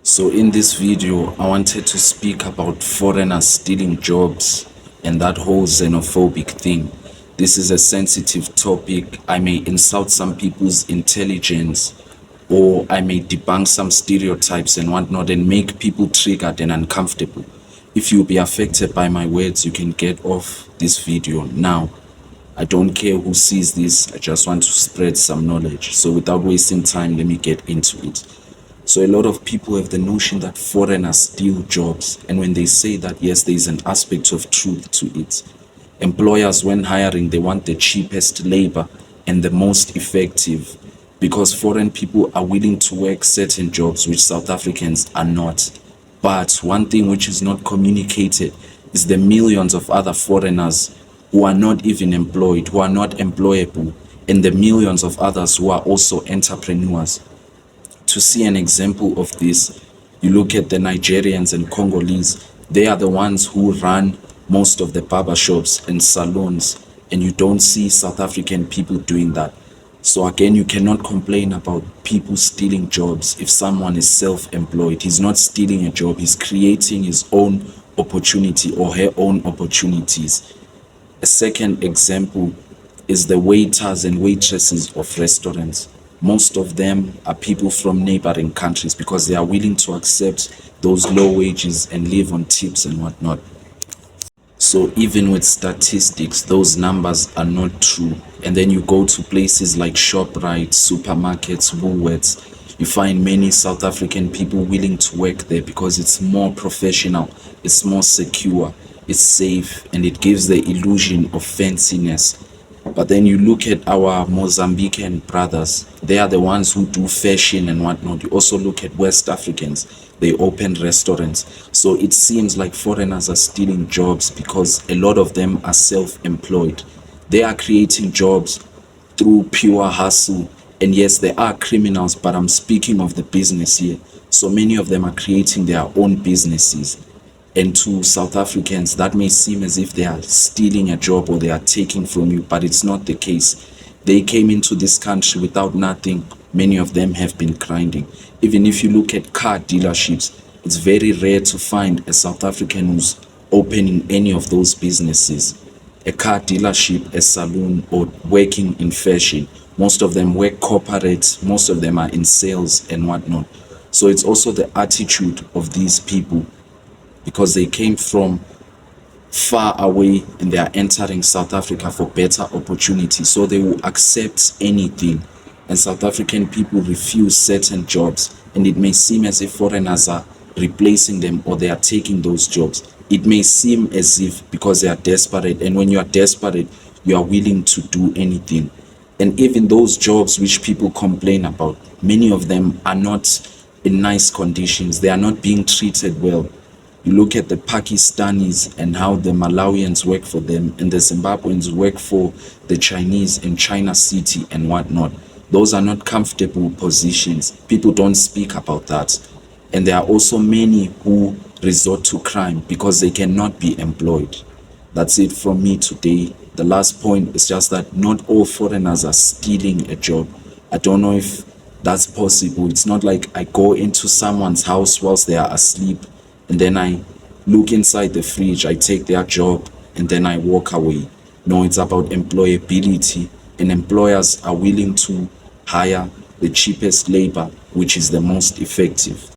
So in this video, I wanted to speak about foreigners stealing jobs and that whole xenophobic thing. This is a sensitive topic. I may insult some people's intelligence, or I may debunk some stereotypes and whatnot and make people triggered and uncomfortable. If you'll be affected by my words, you can get off this video now. I don't care who sees this, I just want to spread some knowledge. So without wasting time, let me get into it. So a lot of people have the notion that foreigners steal jobs, and when they say that, yes, there is an aspect of truth to it. Employers, when hiring, they want the cheapest labor and the most effective, because foreign people are willing to work certain jobs which South Africans are not. But one thing which is not communicated is the millions of other foreigners who are not even employed, who are not employable, and the millions of others who are also entrepreneurs. To see an example of this, you look at the Nigerians and Congolese. They are the ones who run most of the barbershops and salons, and you don't see South African people doing that. So again, you cannot complain about people stealing jobs if someone is self-employed. He's not stealing a job, he's creating his own opportunity or her own opportunities. A second example is the waiters and waitresses of restaurants. Most of them are people from neighboring countries because they are willing to accept those low wages and live on tips and whatnot. So even with statistics, those numbers are not true. And then you go to places like ShopRite, supermarkets, Woolworths, you find many South African people willing to work there because it's more professional, it's more secure, it's safe, and it gives the illusion of fanciness. But then you look at our Mozambican brothers, they are the ones who do fashion and whatnot. You also look at West Africans, they open restaurants. So it seems like foreigners are stealing jobs because a lot of them are self-employed. They are creating jobs through pure hustle. And yes, they are criminals, but I'm speaking of the business here. So many of them are creating their own businesses. And to South Africans, that may seem as if they are stealing a job or they are taking from you, but it's not the case. They came into this country without nothing. Many of them have been grinding. Even if you look at car dealerships, it's very rare to find a South African who's opening any of those businesses. A car dealership, a saloon, or working in fashion. Most of them work corporate, most of them are in sales and whatnot. So it's also the attitude of these people, because they came from far away and they are entering South Africa for better opportunities. So they will accept anything. And South African people refuse certain jobs. And it may seem as if foreigners are replacing them or they are taking those jobs. It may seem as if because they are desperate. And when you are desperate, you are willing to do anything. And even those jobs which people complain about, many of them are not in nice conditions. They are not being treated well. You look at the Pakistanis and how the Malawians work for them, and the Zimbabweans work for the Chinese in China City and whatnot. Those are not comfortable positions. People don't speak about that. And there are also many who resort to crime because they cannot be employed. That's it from me today. The last point is just that not all foreigners are stealing a job. I don't know if that's possible. It's not like I go into someone's house whilst they are asleep and then I look inside the fridge, I take their job, and then I walk away. No, it's about employability, and employers are willing to hire the cheapest labor, which is the most effective.